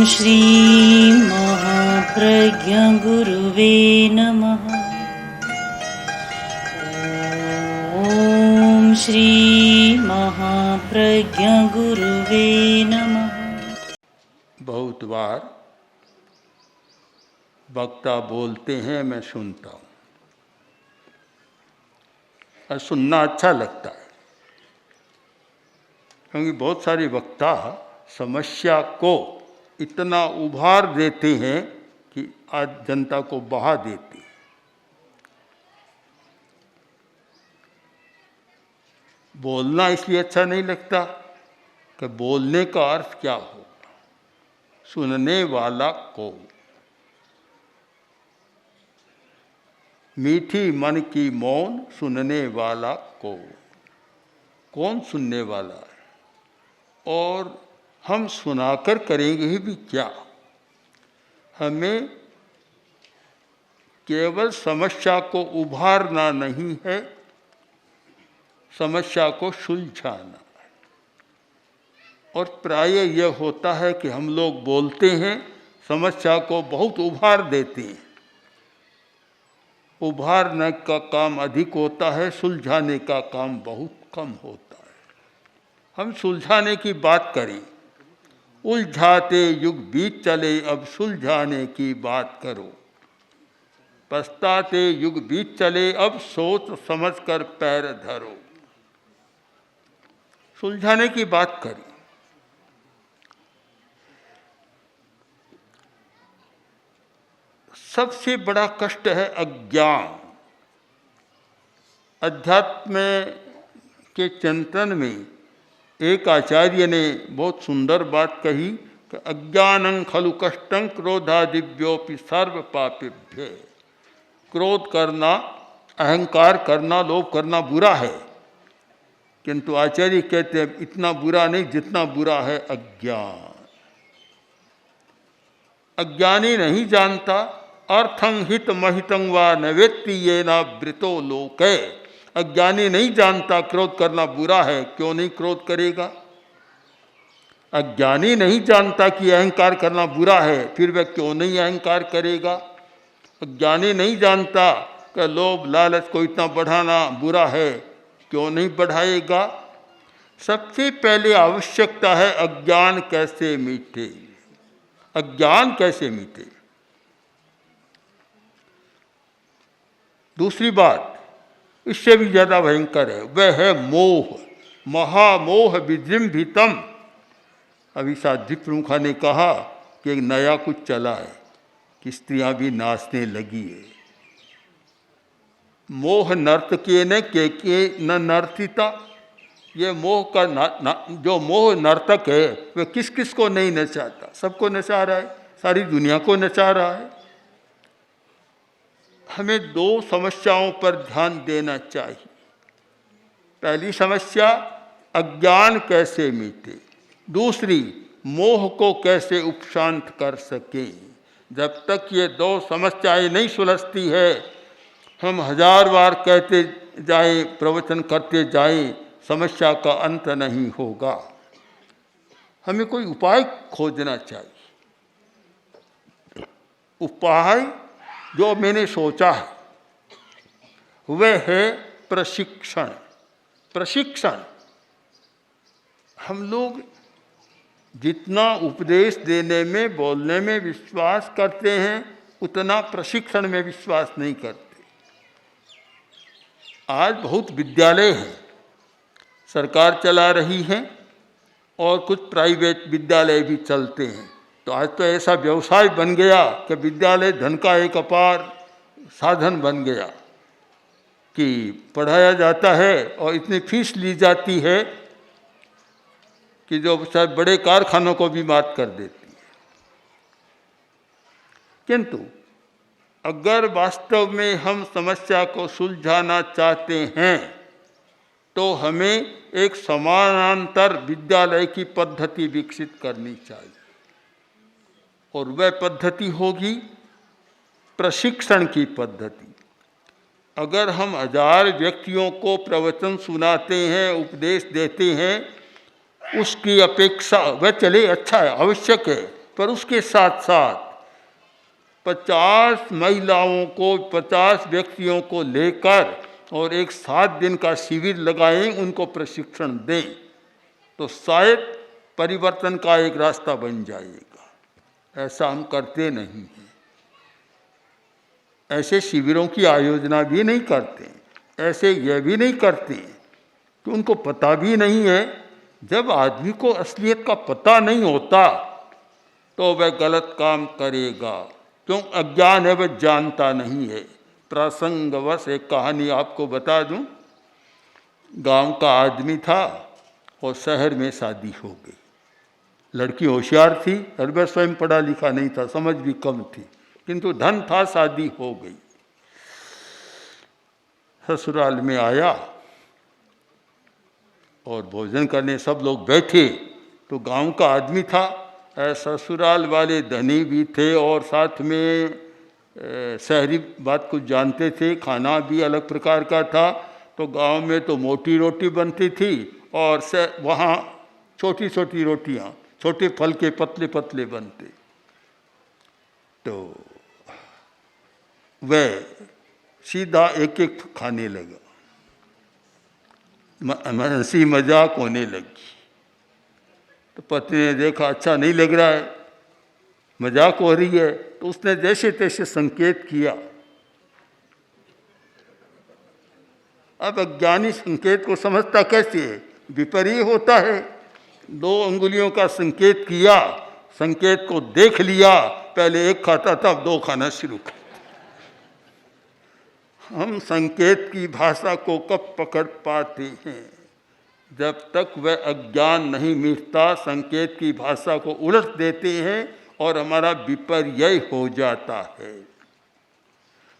श्री महाप्रज्ञ गुरुवे नमः। ओम श्री महाप्रज्ञ गुरुवे नमः। बहुत बार वक्ता बोलते हैं, मैं सुनता हूँ और सुनना अच्छा लगता है, क्योंकि बहुत सारे वक्ता समस्या को इतना उभार देते हैं कि आज जनता को बहा देते हैं। बोलना इसलिए अच्छा नहीं लगता कि बोलने का अर्थ क्या हो, सुनने वाला को। मीठी मन की मौन सुनने वाला को। कौन सुनने वाला है? और हम सुनाकर करेंगे भी क्या? हमें केवल समस्या को उभारना नहीं है, समस्या को सुलझाना है। और प्राय यह होता है कि हम लोग बोलते हैं, समस्या को बहुत उभार देते हैं। उभारने का काम अधिक होता है, सुलझाने का काम बहुत कम होता है। हम सुलझाने की बात करें। उलझाते युग बीत चले, अब सुलझाने की बात करो। पछताते युग बीत चले, अब सोच समझ कर पैर धरो। सुलझाने की बात करें। सबसे बड़ा कष्ट है अज्ञान। अध्यात्म के चिंतन में एक आचार्य ने बहुत सुंदर बात कही कि अज्ञानं खलु कष्टं क्रोधादिभ्योऽपि सर्व पापेभ्य। क्रोध करना, अहंकार करना, लोभ करना बुरा है, किंतु आचार्य कहते हैं इतना बुरा नहीं जितना बुरा है अज्ञान। अज्ञानी नहीं जानता अर्थं हित महितं वा न वेत्ति येनावृतो लोके। अज्ञानी नहीं जानता क्रोध करना बुरा है, क्यों नहीं क्रोध करेगा। अज्ञानी नहीं जानता कि अहंकार करना बुरा है, फिर वह क्यों नहीं अहंकार करेगा। अज्ञानी नहीं जानता कि लोभ लालच को इतना बढ़ाना बुरा है, क्यों नहीं बढ़ाएगा। सबसे पहले आवश्यकता है अज्ञान कैसे मिटे। अज्ञान कैसे मिटे। दूसरी बात इससे भी ज़्यादा भयंकर है, वह है मोह। महामोह विजृंभितम। अभी साध्वी प्रमुखा ने कहा कि एक नया कुछ चला है कि स्त्रियां भी नाचने लगी है। मोह नर्तकी ने के न नर्तिता। ये मोह का जो मोह नर्तक है वह किस किस को नहीं नचाता। सबको नचा रहा है, सारी दुनिया को नचा रहा है। हमें दो समस्याओं पर ध्यान देना चाहिए। पहली समस्या अज्ञान कैसे मिटे, दूसरी मोह को कैसे उपशांत कर सकें। जब तक ये दो समस्याएं नहीं सुलझती है, हम 1000 बार कहते जाएं, प्रवचन करते जाएं, समस्या का अंत नहीं होगा। हमें कोई उपाय खोजना चाहिए। उपाय जो मैंने सोचा है वह है प्रशिक्षण। प्रशिक्षण। हम लोग जितना उपदेश देने में, बोलने में विश्वास करते हैं, उतना प्रशिक्षण में विश्वास नहीं करते। आज बहुत विद्यालय हैं, सरकार चला रही है और कुछ प्राइवेट विद्यालय भी चलते हैं। तो आज तो ऐसा व्यवसाय बन गया कि विद्यालय धन का एक अपार साधन बन गया कि पढ़ाया जाता है और इतनी फीस ली जाती है कि जो शायद बड़े कारखानों को भी मात कर देती है। किंतु अगर वास्तव में हम समस्या को सुलझाना चाहते हैं तो हमें एक समानांतर विद्यालय की पद्धति विकसित करनी चाहिए। और वह पद्धति होगी प्रशिक्षण की पद्धति। अगर हम 1000 व्यक्तियों को प्रवचन सुनाते हैं, उपदेश देते हैं, उसकी अपेक्षा वह चले अच्छा है, आवश्यक है, पर उसके साथ साथ 50 महिलाओं को, 50 व्यक्तियों को लेकर और एक 7 दिन का शिविर लगाएं, उनको प्रशिक्षण दें, तो शायद परिवर्तन का एक रास्ता बन जाएगा। ऐसा हम करते नहीं हैं, ऐसे शिविरों की आयोजना भी नहीं करते, ऐसे यह भी नहीं करते कि उनको पता भी नहीं है। जब आदमी को असलियत का पता नहीं होता तो वह गलत काम करेगा, क्यों? अज्ञान है, वह जानता नहीं है। प्रसंगवश एक कहानी आपको बता दूं। गांव का आदमी था और शहर में शादी हो गई। लड़की होशियार थी और वह स्वयं पढ़ा लिखा नहीं था, समझ भी कम थी, किंतु धन था, शादी हो गई। ससुराल में आया और भोजन करने सब लोग बैठे, तो गांव का आदमी था, ससुराल वाले धनी भी थे और साथ में शहरी बात कुछ जानते थे, खाना भी अलग प्रकार का था। तो गांव में तो मोटी रोटी बनती थी और वहाँ छोटी छोटी रोटियाँ, छोटे फल के पतले पतले बनते। तो वह सीधा एक एक खाने लगा, हंसी मजाक होने लगी। तो पत्नी ने देखा अच्छा नहीं लग रहा है, मजाक हो रही है, तो उसने जैसे तैसे संकेत किया। अब अज्ञानी संकेत को समझता कैसे है? विपरीत होता है। 2 अंगुलियों का संकेत किया, संकेत को देख लिया, पहले एक खाता था, अब 2 खाना शुरू कर। हम संकेत की भाषा को कब पकड़ पाते हैं? जब तक वह अज्ञान नहीं मिटता, संकेत की भाषा को उलट देते हैं और हमारा विपर्य हो जाता है।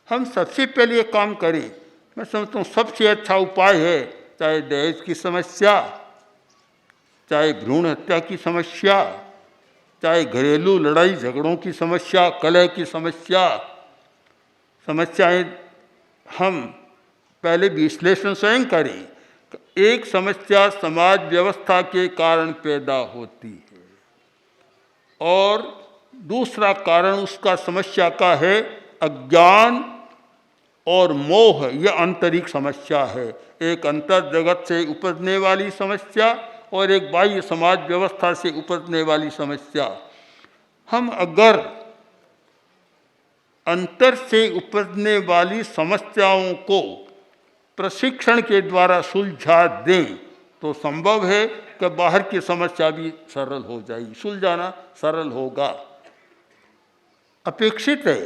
हम सबसे पहले ये काम करें, मैं समझता हूँ सबसे अच्छा उपाय है, चाहे दहेज की समस्या, चाहे भ्रूण हत्या की समस्या, चाहे घरेलू लड़ाई झगड़ों की समस्या, कलह की समस्याएं, हम पहले विश्लेषण स्वयं करें। एक समस्या समाज व्यवस्था के कारण पैदा होती है और दूसरा कारण उसका समस्या का है अज्ञान और मोह। यह आंतरिक समस्या है, एक अंतर जगत से उपजने वाली समस्या और एक बाह्य समाज व्यवस्था से उपजने वाली समस्या। हम अगर अंतर से उपजने वाली समस्याओं को प्रशिक्षण के द्वारा सुलझा दें तो संभव है कि बाहर की समस्या भी सरल हो जाएगी, सुलझाना सरल होगा। अपेक्षित है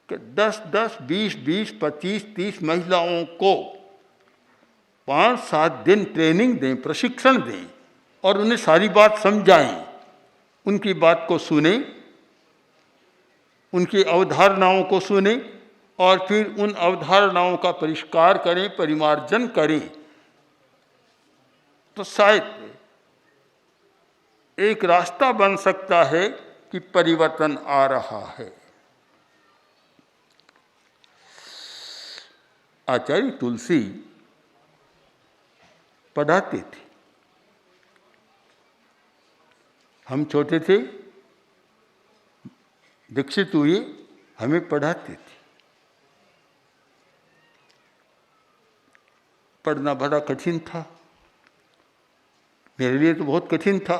कि 10-10, 20-20, 25-30 महिलाओं को 5-7 दिन ट्रेनिंग दें, प्रशिक्षण दें और उन्हें सारी बात समझाएं, उनकी बात को सुने, उनकी अवधारणाओं को सुने और फिर उन अवधारणाओं का परिष्कार करें, परिमार्जन करें, तो शायद एक रास्ता बन सकता है कि परिवर्तन आ रहा है। आचार्य तुलसी पढ़ाते थे। हम छोटे थे, दीक्षित हुए, हमें पढ़ाते थे। पढ़ना बड़ा कठिन था, मेरे लिए तो बहुत कठिन था।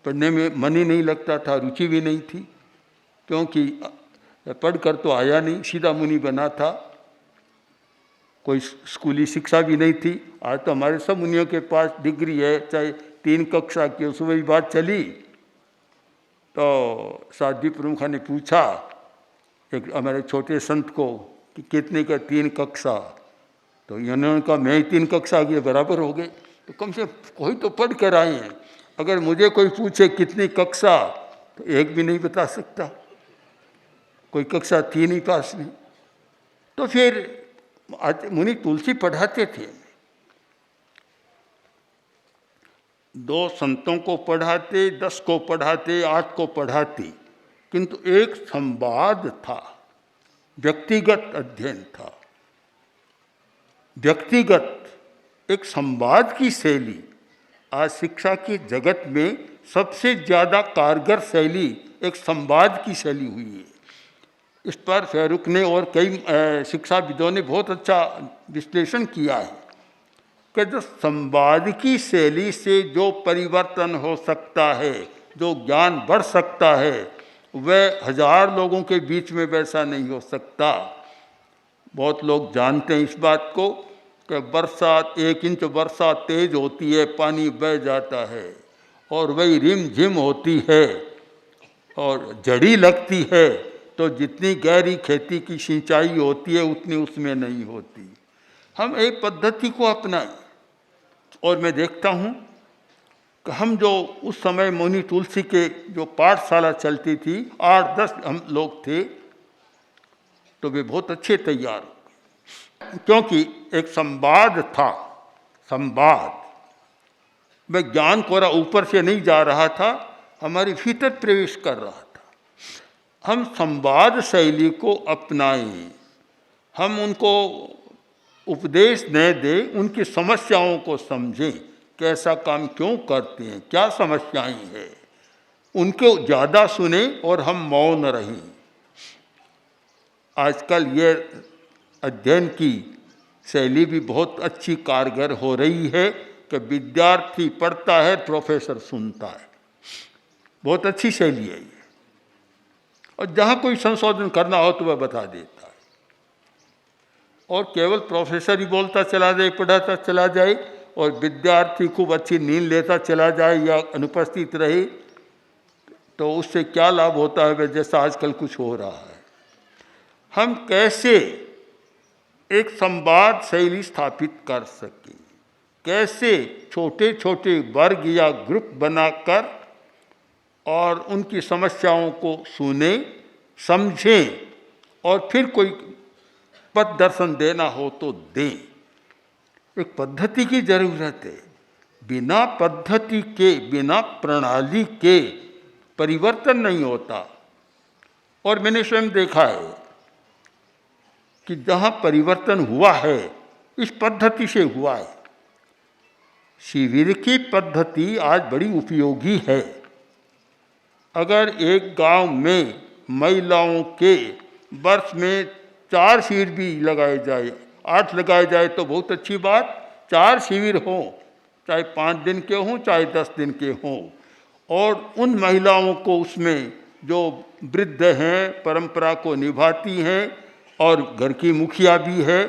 पढ़ने में मन ही नहीं लगता था, रुचि भी नहीं थी, क्योंकि पढ़कर तो आया नहीं, सीधा मुनि बना था, कोई स्कूली शिक्षा भी नहीं थी। आज तो हमारे सब मुनियों के पास डिग्री है, चाहे 3 कक्षा की। उस वही बात चली तो साध्वी प्रमुखा ने पूछा एक हमारे छोटे संत को कि कितने का 3 कक्षा, तो इन्होंने कहा मैं ही 3 कक्षा के बराबर हो गए। तो कम से कोई तो पढ़ कर आए हैं। अगर मुझे कोई पूछे कितनी कक्षा, तो एक भी नहीं बता सकता, कोई कक्षा थी नहीं पास में। तो फिर मुनि तुलसी पढ़ाते थे, 2 संतों को पढ़ाते, 10 को पढ़ाते, 8 को पढ़ाते, किंतु एक संवाद था, व्यक्तिगत अध्ययन था, व्यक्तिगत एक संवाद की शैली। आज शिक्षा के जगत में सबसे ज़्यादा कारगर शैली एक संवाद की शैली हुई है। इस पर फेरुक ने और कई शिक्षाविदों ने बहुत अच्छा विश्लेषण किया है कि जो संवाद की शैली से जो परिवर्तन हो सकता है, जो ज्ञान बढ़ सकता है, वह 1000 लोगों के बीच में वैसा नहीं हो सकता। बहुत लोग जानते हैं इस बात को कि बरसात 1 इंच वर्षा तेज होती है, पानी बह जाता है, और वही रिम झिम होती है और जड़ी लगती है, तो जितनी गहरी खेती की सिंचाई होती है उतनी उसमें नहीं होती। हम एक पद्धति को अपनाएं। और मैं देखता हूँ कि हम जो उस समय मुनि तुलसी के जो पाठशाला चलती थी, 8-10 हम लोग थे, तो वे बहुत अच्छे तैयार हो गए, क्योंकि एक संवाद था। संवाद में ज्ञान कोरा ऊपर से नहीं जा रहा था, हमारे भीतर प्रवेश कर रहा था। हम संवाद शैली को अपनाएं, हम उनको उपदेश न दें, उनकी समस्याओं को समझें, कैसा काम क्यों करते हैं, क्या समस्याएं हैं, उनको ज़्यादा सुने और हम मौन रहें। आजकल ये अध्ययन की शैली भी बहुत अच्छी कारगर हो रही है कि विद्यार्थी पढ़ता है, प्रोफेसर सुनता है। बहुत अच्छी शैली है ये। और जहाँ कोई संशोधन करना हो तो वह बता देता है, और केवल प्रोफेसर ही बोलता चला जाए, पढ़ाता चला जाए, और विद्यार्थी खूब अच्छी नींद लेता चला जाए या अनुपस्थित रहे, तो उससे क्या लाभ होता है, जैसा आजकल कुछ हो रहा है। हम कैसे एक संवाद शैली स्थापित कर सकें, कैसे छोटे छोटे वर्ग या ग्रुप बनाकर और उनकी समस्याओं को सुने, समझें, और फिर कोई पथ दर्शन देना हो तो दें। एक पद्धति की जरूरत है। बिना पद्धति के, बिना प्रणाली के परिवर्तन नहीं होता। और मैंने स्वयं देखा है कि जहाँ परिवर्तन हुआ है, इस पद्धति से हुआ है। शिविर की पद्धति आज बड़ी उपयोगी है। अगर एक गांव में महिलाओं के वर्ष में 4 शिविर भी लगाए जाए, 8 लगाए जाए तो बहुत अच्छी बात। 4 शिविर हों, चाहे 5 दिन के हों, चाहे 10 दिन के हों, और उन महिलाओं को उसमें जो वृद्ध हैं, परंपरा को निभाती हैं, और घर की मुखिया भी है,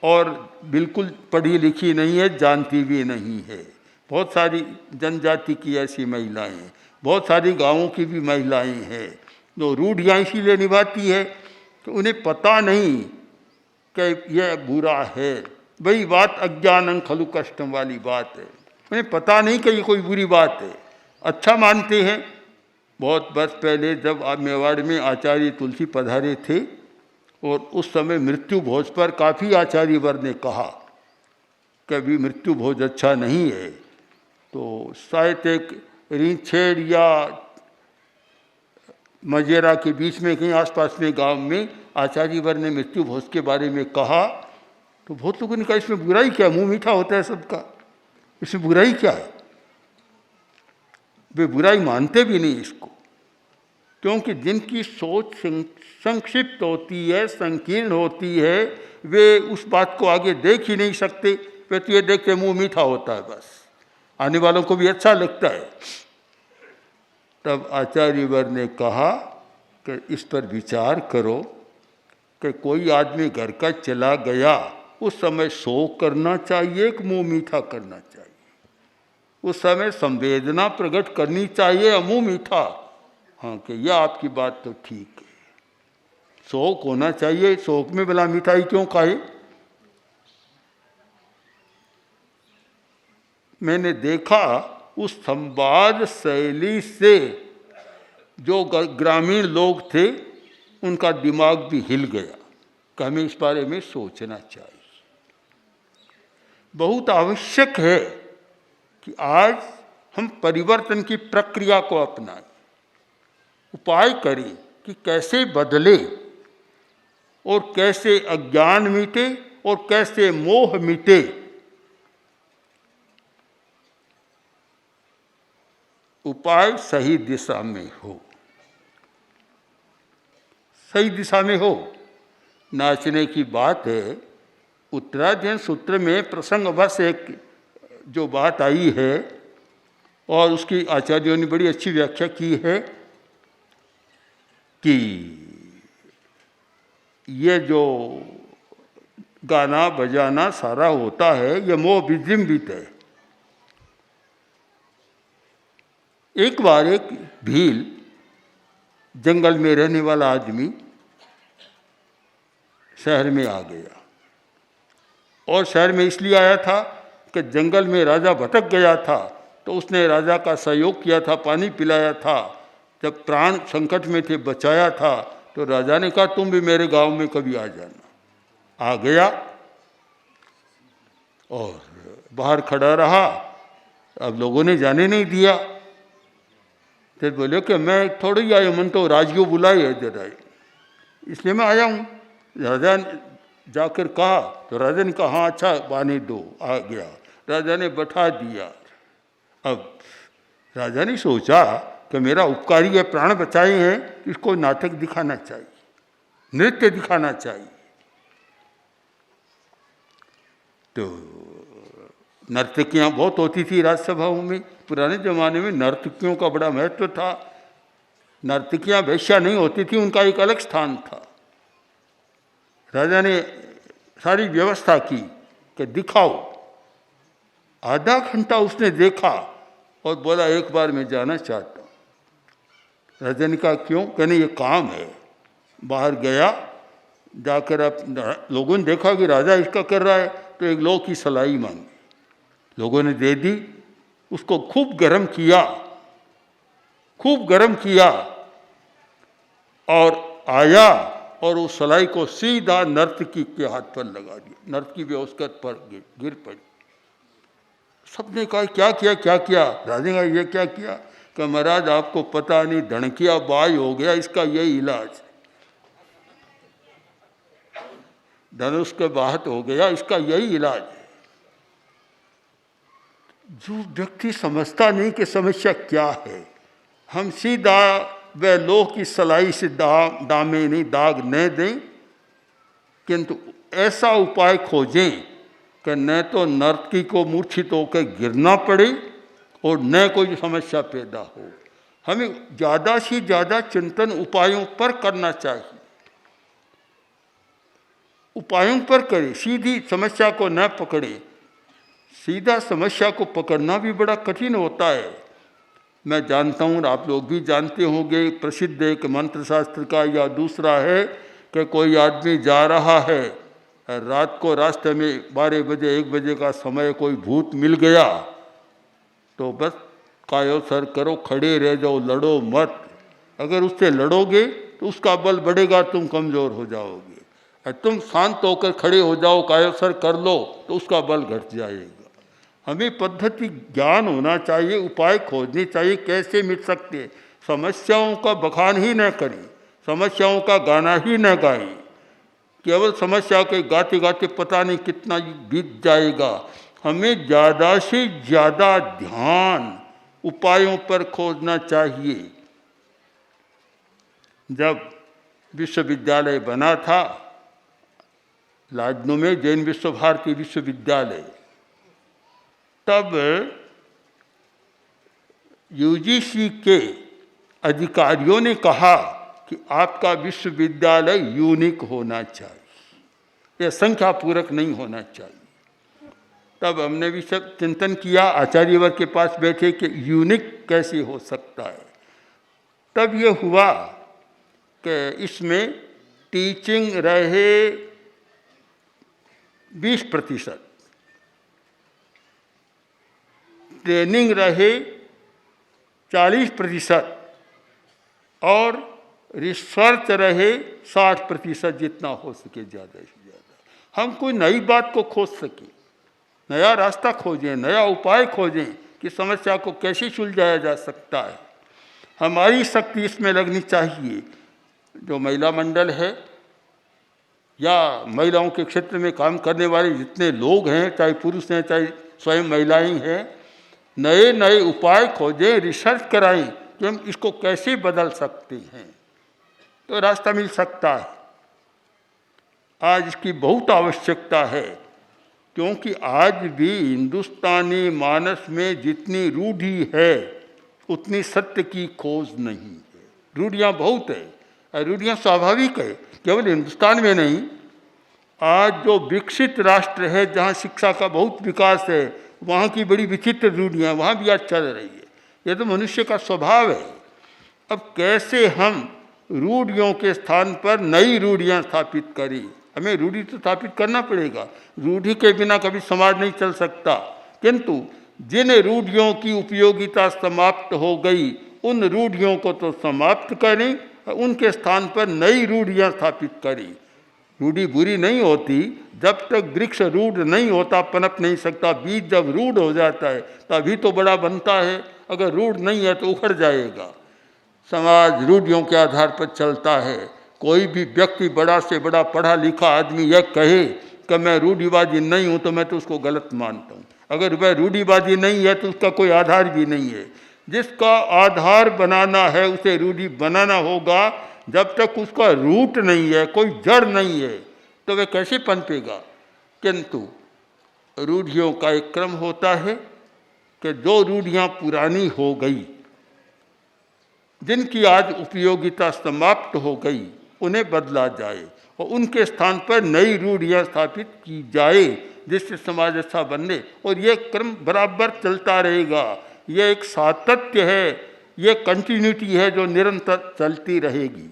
और बिल्कुल पढ़ी लिखी नहीं है, जानती भी नहीं है। बहुत सारी जनजाति की ऐसी महिलाएं हैं, बहुत सारी गांवों की भी महिलाएं हैं जो रूढ़ियाँ इसीलिए निभाती है कि उन्हें पता नहीं कि यह बुरा है। वही बात अज्ञानं खलु कष्टम वाली बात है। उन्हें पता नहीं कि ये कोई बुरी बात है, अच्छा मानते हैं। बहुत वर्ष पहले जब मेवाड़ में आचार्य तुलसी पधारे थे, और उस समय मृत्यु भोज पर काफ़ी आचार्य वर्ग ने कहा कि अभी मृत्यु भोज अच्छा नहीं है, तो शायद एक रीछेड़ या मजेरा के बीच में कहीं आसपास में गांव में आचार्य वर्ग ने मृत्यु भोज के बारे में कहा, तो बहुत लोगों ने कहा इसमें बुराई क्या, मुंह मीठा होता है सबका, इसमें बुराई क्या है। वे बुराई मानते भी नहीं इसको, क्योंकि जिनकी सोच संक्षिप्त होती है, संकीर्ण होती है, वे उस बात को आगे देख ही नहीं सकते। वे तो ये देख के मुँह मीठा होता है, बस आने वालों को भी अच्छा लगता है। तब आचार्य वर ने कहा कि इस पर विचार करो कि कोई आदमी घर का चला गया, उस समय शोक करना चाहिए कि मुँह मीठा करना चाहिए। उस समय संवेदना प्रकट करनी चाहिए या मुँह मीठा। हाँ कि यह आपकी बात तो ठीक है, शोक होना चाहिए। शोक में भला मिठाई क्यों खाए। मैंने देखा उस संवाद शैली से जो ग्रामीण लोग थे, उनका दिमाग भी हिल गया कि हमें इस बारे में सोचना चाहिए। बहुत आवश्यक है कि आज हम परिवर्तन की प्रक्रिया को अपनाएं, उपाय करें कि कैसे बदले, और कैसे अज्ञान मिटे, और कैसे मोह मिटे। उपाय सही दिशा में हो, सही दिशा में हो। नाचने की बात है, उत्तराध्ययन सूत्र में प्रसंगवश एक जो बात आई है और उसकी आचार्यों ने बड़ी अच्छी व्याख्या की है कि ये जो गाना बजाना सारा होता है ये मोह विजृंभित है। एक बार एक भील जंगल में रहने वाला आदमी शहर में आ गया, और शहर में इसलिए आया था कि जंगल में राजा भटक गया था, तो उसने राजा का सहयोग किया था, पानी पिलाया था, जब प्राण संकट में थे बचाया था। तो राजा ने कहा तुम भी मेरे गांव में कभी आ जाना। आ गया और बाहर खड़ा रहा, अब लोगों ने जाने नहीं दिया। फिर बोले कि मैं थोड़ी आया, मन तो राजगो बुलाई है जरा, इसलिए मैं आया हूँ। राजा ने जाकर कहा तो राजा ने कहा हाँ अच्छा पानी दो। आ गया, राजा ने बैठा दिया। अब राजा ने सोचा कि मेरा उपकारी है, प्राण बचाए हैं, इसको नाटक दिखाना चाहिए, नृत्य दिखाना चाहिए। तो नर्तकियाँ बहुत होती थी राजसभाओं में। पुराने ज़माने में नर्तकियों का बड़ा महत्व था। नर्तकियाँ वैश्या नहीं होती थी, उनका एक अलग स्थान था। राजा ने सारी व्यवस्था की कि दिखाओ। आधा घंटा उसने देखा और बोला एक बार मैं जाना चाहता हूँ। राजा ने कहा क्यों? कहने ये काम है। बाहर गया, जाकर अब लोगों ने देखा कि राजा इसका कर रहा है, तो एक लोग की सलाई मांगी, लोगों ने दे दी। उसको खूब गर्म किया, खूब गर्म किया, और आया और उस सलाई को सीधा नर्तकी के हाथ पर लगा दिया। नर्तकी भी उसके पर गिर पड़ी। सबने कहा क्या किया क्या किया? राजा ने कहा ये क्या किया? कि महाराज आपको पता नहीं, धड़किया बाई हो गया, इसका यही इलाज, धनुष के बाहत हो गया, इसका यही इलाज है। जो व्यक्ति समझता नहीं कि समस्या क्या है, हम सीधा वह लोह की सलाई से दामे नहीं, दाग न दें, किंतु ऐसा उपाय खोजें कि न तो नर्तकी को मूर्छित होकर गिरना पड़े और न कोई समस्या पैदा हो। हमें ज़्यादा से ज़्यादा चिंतन उपायों पर करना चाहिए, उपायों पर करें, सीधी समस्या को न पकड़े। सीधा समस्या को पकड़ना भी बड़ा कठिन होता है। मैं जानता हूँ, आप लोग भी जानते होंगे, प्रसिद्ध एक मंत्र शास्त्र का या दूसरा है कि कोई आदमी जा रहा है, रात को रास्ते में 12 बजे 1 बजे का समय कोई भूत मिल गया, तो बस कायो सर करो, खड़े रह जाओ, लड़ो मत। अगर उससे लड़ोगे तो उसका बल बढ़ेगा, तुम कमज़ोर हो जाओगे। और तुम शांत होकर खड़े हो जाओ, कायो सर कर लो, तो उसका बल घट जाएगा। हमें पद्धति ज्ञान होना चाहिए, उपाय खोजने चाहिए कैसे मिट सकते। समस्याओं का बखान ही न करें, समस्याओं का गाना ही न गाएं। केवल समस्या के गाते गाते पता नहीं कितना बीत जाएगा। हमें ज़्यादा से ज़्यादा ध्यान उपायों पर खोजना चाहिए। जब विश्वविद्यालय बना था लाडनू में, जैन विश्व भारती विश्वविद्यालय, तब यूजीसी के अधिकारियों ने कहा कि आपका विश्वविद्यालय यूनिक होना चाहिए, यह संख्या पूरक नहीं होना चाहिए। तब हमने भी सब चिंतन किया, आचार्यवर के पास बैठे कि यूनिक कैसे हो सकता है। तब ये हुआ कि इसमें टीचिंग रहे 20%, ट्रेनिंग रहे 40% और रिसर्च रहे 60%, जितना हो सके ज़्यादा से ज़्यादा। हम कोई नई बात को खोज सकें, नया रास्ता खोजें, नया उपाय खोजें कि समस्या को कैसे सुलझाया जा सकता है। हमारी शक्ति इसमें लगनी चाहिए। जो महिला मंडल है या महिलाओं के क्षेत्र में काम करने वाले जितने लोग हैं, चाहे पुरुष हैं चाहे स्वयं महिलाएं हैं, नए नए उपाय खोजें, रिसर्च कराएं कि हम इसको कैसे बदल सकते हैं, तो रास्ता मिल सकता है। आज इसकी बहुत आवश्यकता है, क्योंकि आज भी हिंदुस्तानी मानस में जितनी रूढ़ी है उतनी सत्य की खोज नहीं है। रूढ़ियाँ बहुत है और रूढ़ियाँ स्वाभाविक है, केवल हिंदुस्तान में नहीं, आज जो विकसित राष्ट्र है जहाँ शिक्षा का बहुत विकास है, वहाँ की बड़ी विचित्र रूढ़ियाँ वहाँ भी आज चल रही है। ये तो मनुष्य का स्वभाव है। अब कैसे हम रूढ़ियों के स्थान पर नई रूढ़ियाँ स्थापित करें? हमें रूढ़ी तो स्थापित करना पड़ेगा, रूढ़ी के बिना कभी समाज नहीं चल सकता। किंतु जिन रूढ़ियों की उपयोगिता समाप्त हो गई, उन रूढ़ियों को तो समाप्त करें, उनके स्थान पर नई रूढ़ियाँ स्थापित करें। रूढ़ी बुरी नहीं होती, जब तक वृक्ष रूढ़ नहीं होता पनप नहीं सकता। बीज जब रूढ़ हो जाता है तभी तो बड़ा बनता है, अगर रूढ़ नहीं है तो उखड़ जाएगा। समाज रूढ़ियों के आधार पर चलता है। कोई भी व्यक्ति बड़ा से बड़ा पढ़ा लिखा आदमी यह कहे कि मैं रूढ़िवादी नहीं हूँ, तो मैं तो उसको गलत मानता हूँ। अगर वह रूढ़िवादी नहीं है तो उसका कोई आधार भी नहीं है। जिसका आधार बनाना है उसे रूढ़ी बनाना होगा। जब तक उसका रूट नहीं है, कोई जड़ नहीं है, तो वह कैसे पनपेगा? किंतु रूढ़ियों का एक क्रम होता है कि जो रूढ़ियाँ पुरानी हो गई, जिनकी आज उपयोगिता समाप्त हो गई, उन्हें बदला जाए और उनके स्थान पर नई रूढ़ियाँ स्थापित की जाए, जिससे समाज अच्छा बने। और ये क्रम बराबर चलता रहेगा। ये एक सातत्य है, ये कंटिन्यूटी है जो निरंतर चलती रहेगी।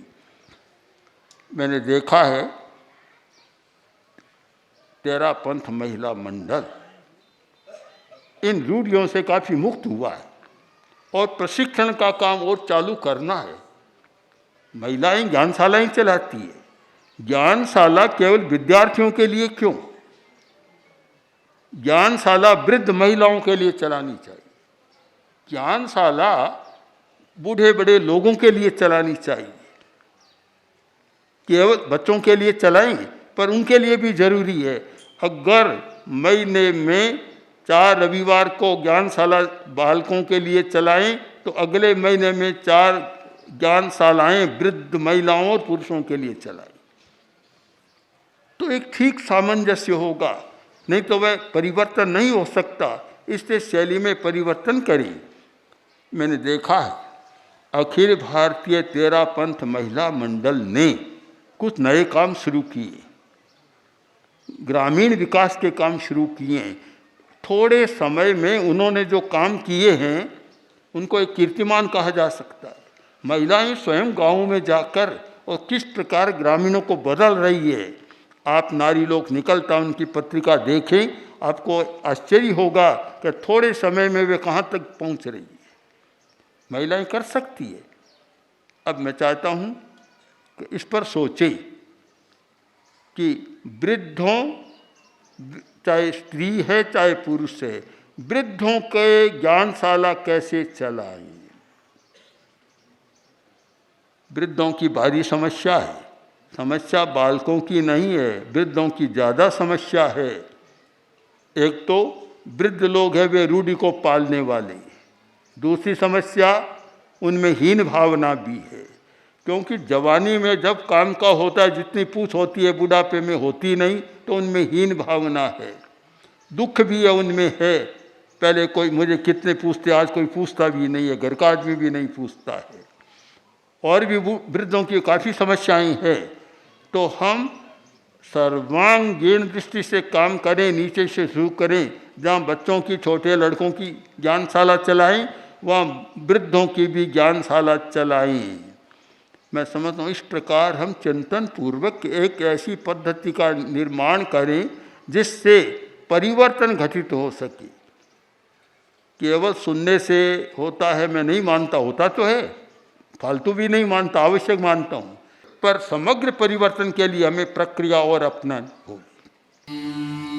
मैंने देखा है तेरा पंथ महिला मंडल इन रूढ़ियों से काफ़ी मुक्त हुआ है और प्रशिक्षण का काम और चालू करना है। महिलाएं ज्ञानशालाएं चलाती है। ज्ञानशाला केवल विद्यार्थियों के लिए क्यों, ज्ञानशाला वृद्ध महिलाओं के लिए चलानी चाहिए। ज्ञानशाला बूढ़े बड़े लोगों के लिए चलानी चाहिए। केवल बच्चों के लिए चलाएं, पर उनके लिए भी जरूरी है। अगर महीने में 4 रविवार को ज्ञानशाला बालकों के लिए चलाएं, तो अगले महीने में 4 ज्ञानशालाएं वृद्ध महिलाओं और पुरुषों के लिए चलाएं, तो एक ठीक सामंजस्य होगा। नहीं तो वह परिवर्तन नहीं हो सकता। इससे शैली में परिवर्तन करें। मैंने देखा है अखिल भारतीय तेरा पंथ महिला मंडल ने कुछ नए काम शुरू किए, ग्रामीण विकास के काम शुरू किए। थोड़े समय में उन्होंने जो काम किए हैं उनको एक कीर्तिमान कहा जा सकता है। महिलाएं स्वयं गाँव में जाकर और किस प्रकार ग्रामीणों को बदल रही है। आप नारी लोक निकलता उनकी पत्रिका देखें, आपको आश्चर्य होगा कि थोड़े समय में वे कहाँ तक पहुँच रही है। महिलाएं कर सकती है। अब मैं चाहता हूँ कि इस पर सोचें कि वृद्धों, चाहे स्त्री है चाहे पुरुष है, वृद्धों के ज्ञानशाला कैसे चलाएं। वृद्धों की भारी समस्या है। समस्या बालकों की नहीं है, वृद्धों की ज़्यादा समस्या है। एक तो वृद्ध लोग हैं, वे रूढ़ी को पालने वाले। दूसरी समस्या उनमें हीन भावना भी है, क्योंकि जवानी में जब काम का होता है जितनी पूछ होती है, बुढ़ापे में होती नहीं, तो उनमें हीन भावना है। दुख भी है उनमें है। पहले कोई मुझे कितने पूछते, आज कोई पूछता भी नहीं है, घर का आदमी भी नहीं पूछता है। और भी वृद्धों की काफ़ी समस्याएं हैं। तो हम सर्वांगीण दृष्टि से काम करें, नीचे से शुरू करें। जहाँ बच्चों की, छोटे लड़कों की ज्ञानशाला चलाएं, वहाँ वृद्धों की भी ज्ञानशाला चलाएं। मैं समझता हूँ इस प्रकार हम चिंतन पूर्वक एक ऐसी पद्धति का निर्माण करें जिससे परिवर्तन घटित हो सके। केवल सुनने से होता है मैं नहीं मानता, होता तो है, फालतू भी नहीं मानता, आवश्यक मानता हूँ, पर समग्र परिवर्तन के लिए हमें प्रक्रिया और अपनानी होगी।